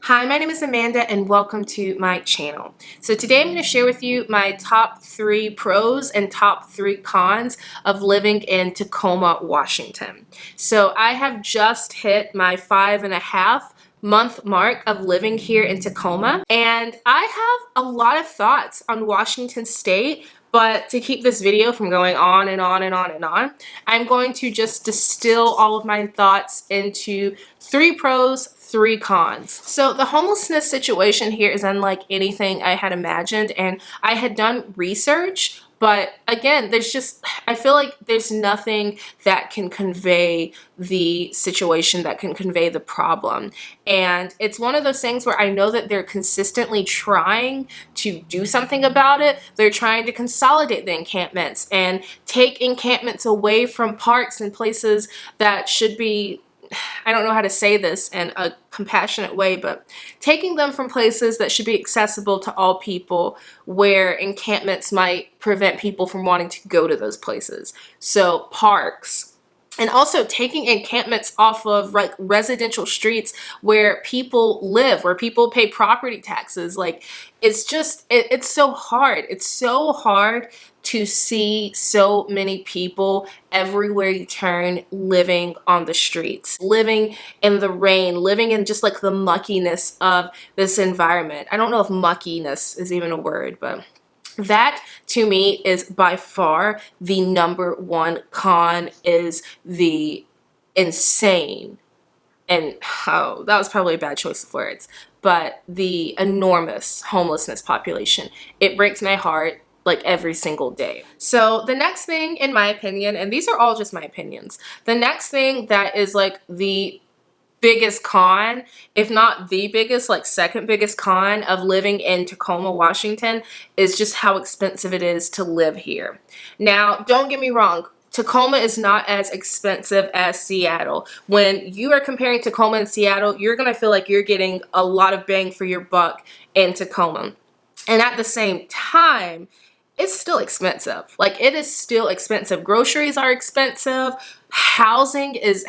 Hi, my name is Amanda and welcome to my channel. So today I'm going to share with you my top 3 pros and top 3 cons of living in Tacoma, Washington. So I have just hit my 5.5-month mark of living here in Tacoma, and I have a lot of thoughts on Washington State. But to keep this video from going on and on and on and on, I'm going to just distill all of my thoughts into 3 pros, 3 cons. So the homelessness situation here is unlike anything I had imagined, and I had done research, but again, I feel like there's nothing that can convey the situation, that can convey the problem. And it's one of those things where I know that they're consistently trying to do something about it. They're trying to consolidate the encampments and take encampments away from parks and places that should be, I don't know how to say this in a compassionate way, but taking them from places that should be accessible to all people, where encampments might prevent people from wanting to go to those places. So parks. And also taking encampments off of like residential streets where people live, where people pay property taxes. Like it's so hard. It's so hard to see so many people everywhere you turn living on the streets, living in the rain, living in just like the muckiness of this environment. I don't know if muckiness is even a word, but that to me is by far the number one con, is the insane, and oh, that was probably a bad choice of words, but the enormous homelessness population. It breaks my heart like every single day. So the next thing, in my opinion, and these are all just my opinions, the next thing that is like the biggest con, if not the biggest, like second biggest con of living in Tacoma, Washington, is just how expensive it is to live here. Now, don't get me wrong, Tacoma is not as expensive as Seattle. When you are comparing Tacoma and Seattle, you're gonna feel like you're getting a lot of bang for your buck in Tacoma. And at the same time, it's still expensive. Like, it is still expensive. Groceries are expensive. Housing is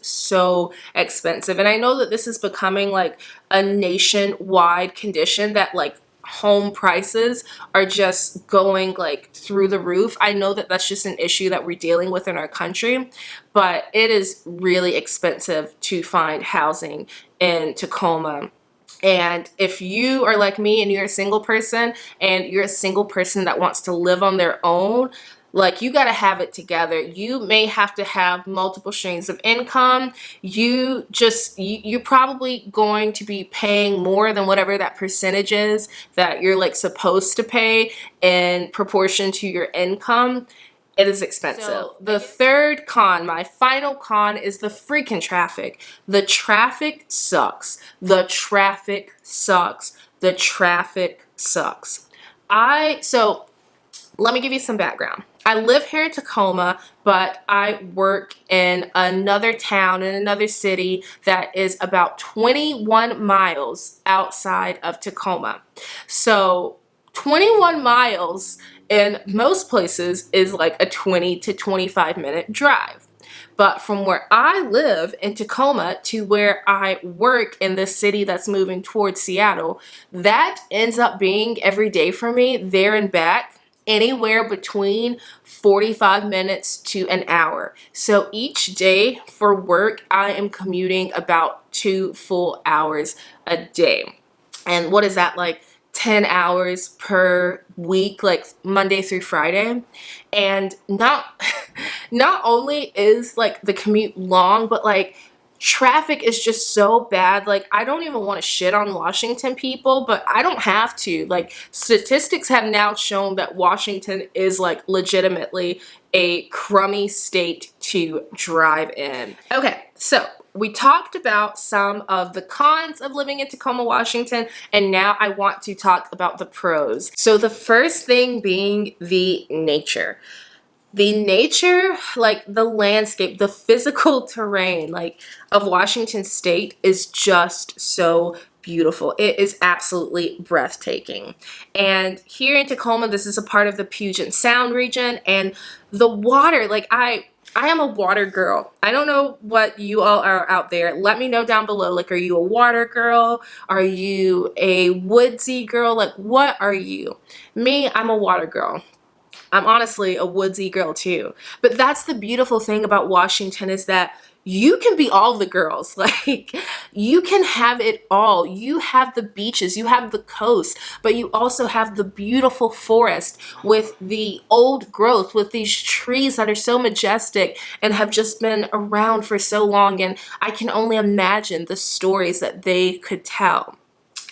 so expensive. And I know that this is becoming like a nationwide condition, that like home prices are just going like through the roof. I know that that's just an issue that we're dealing with in our country, but it is really expensive to find housing in Tacoma. And if you are like me and you're a single person, and you're a single person that wants to live on their own, like, you got to have it together. You may have to have multiple streams of income. You're probably going to be paying more than whatever that percentage is that you're like supposed to pay in proportion to your income. It is expensive. So the third con, my final con, is the freaking traffic. The traffic sucks. The traffic sucks. The traffic sucks. So let me give you some background. I live here in Tacoma, but I work in another town, in another city that is about 21 miles outside of Tacoma. So 21 miles in most places is like a 20 to 25 minute drive. But from where I live in Tacoma to where I work in this city that's moving towards Seattle, that ends up being, every day for me, there and back, anywhere between 45 minutes to an hour. So each day for work, I am commuting about 2 full hours a day. And what is that, like 10 hours per week, like Monday through Friday? And not only is like the commute long, but like traffic is just so bad. Like, I don't even want to shit on Washington people, but I don't have to. Like, statistics have now shown that Washington is like legitimately a crummy state to drive in. Okay, so we talked about some of the cons of living in Tacoma, Washington, and now I want to talk about the pros. So the first thing being the nature. The nature, like the landscape, the physical terrain, like, of Washington State is just so beautiful. It is absolutely breathtaking. And here in Tacoma, this is a part of the Puget Sound region, and the water, like, I am a water girl. I don't know what you all are out there. Let me know down below. Like, are you a water girl? Are you a woodsy girl? Like, what are you? Me, I'm a water girl. I'm honestly a woodsy girl too. But that's the beautiful thing about Washington is that you can be all the girls. Like, you can have it all. You have the beaches, you have the coast, but you also have the beautiful forest with the old growth, with these trees that are so majestic and have just been around for so long. And I can only imagine the stories that they could tell.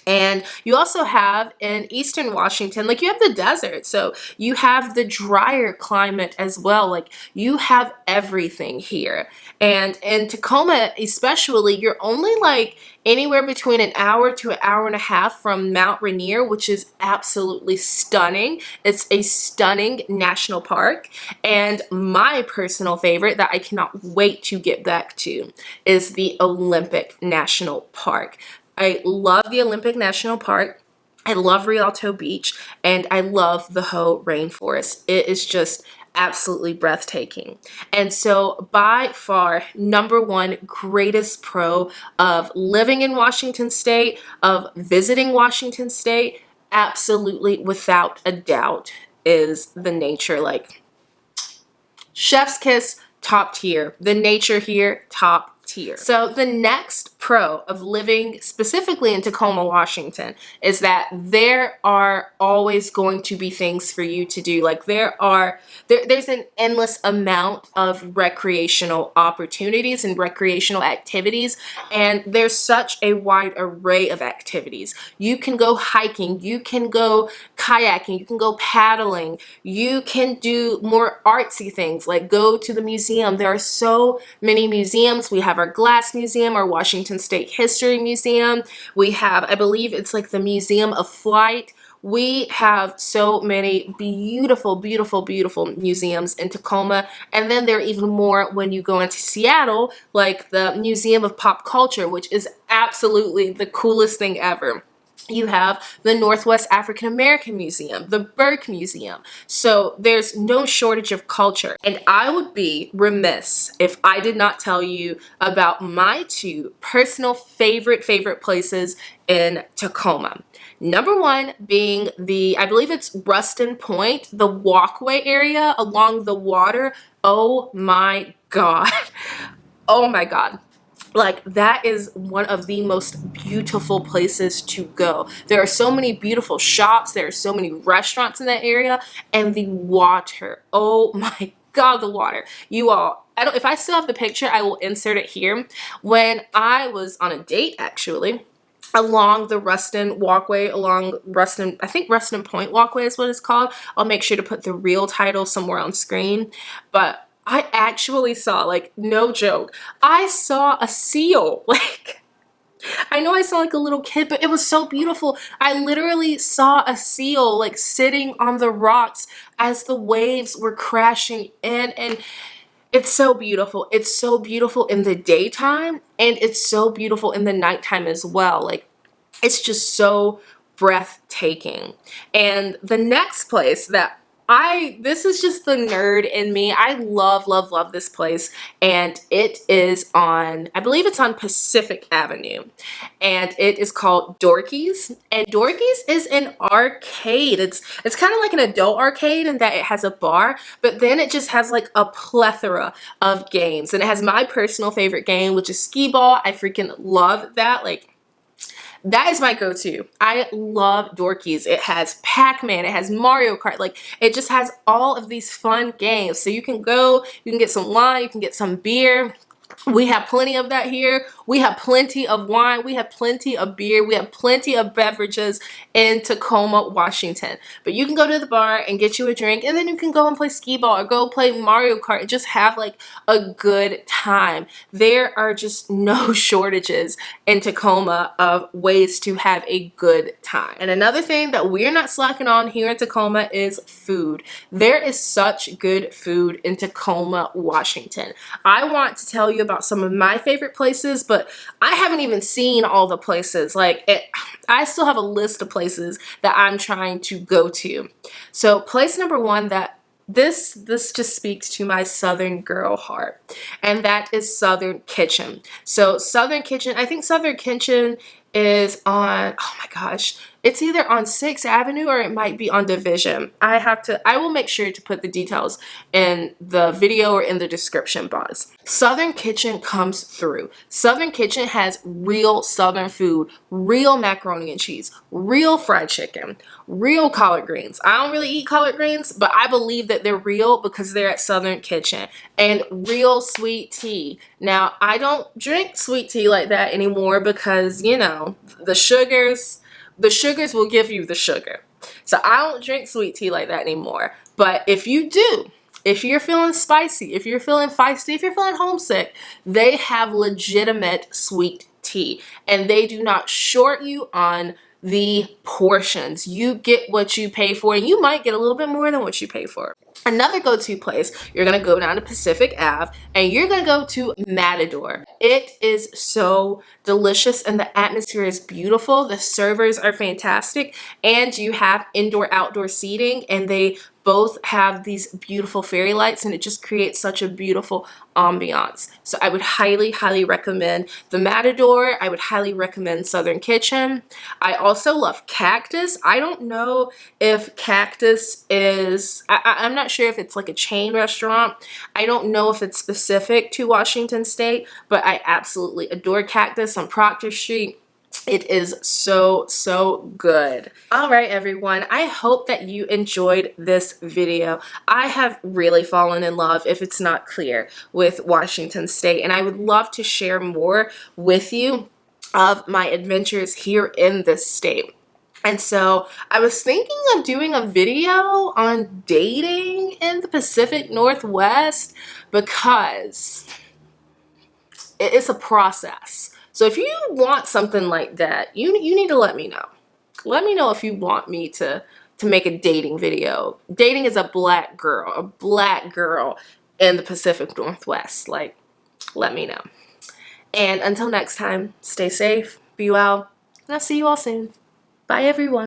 And you also have in Eastern Washington, like, you have the desert. So you have the drier climate as well. Like, you have everything here. And in Tacoma, especially, you're only like anywhere between an hour to an hour and a half from Mount Rainier, which is absolutely stunning. It's a stunning national park. And my personal favorite that I cannot wait to get back to is the Olympic National Park. I love the Olympic National Park. I love Rialto Beach, and I love the Hoh Rainforest. It is just absolutely breathtaking. And so by far, number one greatest pro of living in Washington State, of visiting Washington State, absolutely without a doubt, is the nature. Like, chef's kiss, top tier. The nature here, top tier. So the next pro of living specifically in Tacoma, Washington, is that there are always going to be things for you to do. Like, there's an endless amount of recreational opportunities and recreational activities, and there's such a wide array of activities. You can go hiking, you can go kayaking, you can go paddling, you can do more artsy things like go to the museum. There are so many museums. We have our Glass Museum, our Washington State History Museum. We have, I believe it's like the Museum of Flight. We have so many beautiful, beautiful, beautiful museums in Tacoma. And then there are even more when you go into Seattle, like the Museum of Pop Culture, which is absolutely the coolest thing ever. You have the Northwest African American Museum, the Burke Museum. So there's no shortage of culture. And I would be remiss if I did not tell you about my two personal favorite places in Tacoma. Number one being I believe it's Ruston Point, the walkway area along the water. Oh my God. Oh my God. Like, that is one of the most beautiful places to go. There are so many beautiful shops. There are so many restaurants in that area. And the water. Oh my God, the water. You all, if I still have the picture, I will insert it here. When I was on a date, actually, along the Ruston walkway, along Ruston, I think Ruston Point walkway is what it's called. I'll make sure to put the real title somewhere on screen. But I actually saw, like, no joke, I saw a seal. Like, I know I saw like a little kid, but it was so beautiful. I literally saw a seal like sitting on the rocks as the waves were crashing in, and it's so beautiful. It's so beautiful in the daytime, and it's so beautiful in the nighttime as well. Like, it's just so breathtaking. And the next place that this is just the nerd in me. I love, love, love this place. And it is on, I believe it's on Pacific Avenue. And it is called Dorky's. And Dorky's is an arcade. It's kind of like an adult arcade in that it has a bar, but then it just has like a plethora of games. And it has my personal favorite game, which is skee ball. I freaking love that. Like, that is my go-to. I love Dorky's. It has Pac-Man, it has Mario Kart, like, it just has all of these fun games. So you can go, you can get some wine, you can get some beer. We have plenty of that here. We have plenty of wine. We have plenty of beer. We have plenty of beverages in Tacoma, Washington. But you can go to the bar and get you a drink, and then you can go and play skee ball or go play Mario Kart and just have like a good time. There are just no shortages in Tacoma of ways to have a good time. And another thing that we're not slacking on here in Tacoma is food. There is such good food in Tacoma, Washington. I want to tell you about some of my favorite places, but I haven't even seen all the places. I still have a list of places that I'm trying to go to. So place number one that this just speaks to my Southern girl heart, and that is Southern Kitchen. So Southern Kitchen, I think Southern Kitchen is on, oh my gosh, it's either on 6th Avenue or it might be on Division. I will make sure to put the details in the video or in the description box. Southern Kitchen comes through. Southern Kitchen has real Southern food, real macaroni and cheese, real fried chicken, real collard greens. I don't really eat collard greens, but I believe that they're real because they're at Southern Kitchen, and real sweet tea. Now, I don't drink sweet tea like that anymore because, you know, the sugars will give you the sugar. So I don't drink sweet tea like that anymore. But if you do, if you're feeling spicy, if you're feeling feisty, if you're feeling homesick, they have legitimate sweet tea, and they do not short you on the portions. You get what you pay for, and you might get a little bit more than what you pay for. Another go-to place, you're gonna go down to Pacific Ave and you're gonna go to Matador. It is so delicious and the atmosphere is beautiful. The servers are fantastic, and you have indoor-outdoor seating, and they both have these beautiful fairy lights, and it just creates such a beautiful ambiance. So I would highly, highly recommend the Matador. I would highly recommend Southern Kitchen. I also love Cactus. I don't know if Cactus is, I'm not sure if it's like a chain restaurant. I don't know if it's specific to Washington State, but I absolutely adore Cactus on Proctor Street. It is so, so good. All right, everyone. I hope that you enjoyed this video. I have really fallen in love, if it's not clear, with Washington State, and I would love to share more with you of my adventures here in this state. And so I was thinking of doing a video on dating in the Pacific Northwest because it is a process. So if you want something like that, you need to let me know. Let me know if you want me to make a dating video. Dating as a black girl in the Pacific Northwest. Like, let me know. And until next time, stay safe, be well, and I'll see you all soon. Bye, everyone.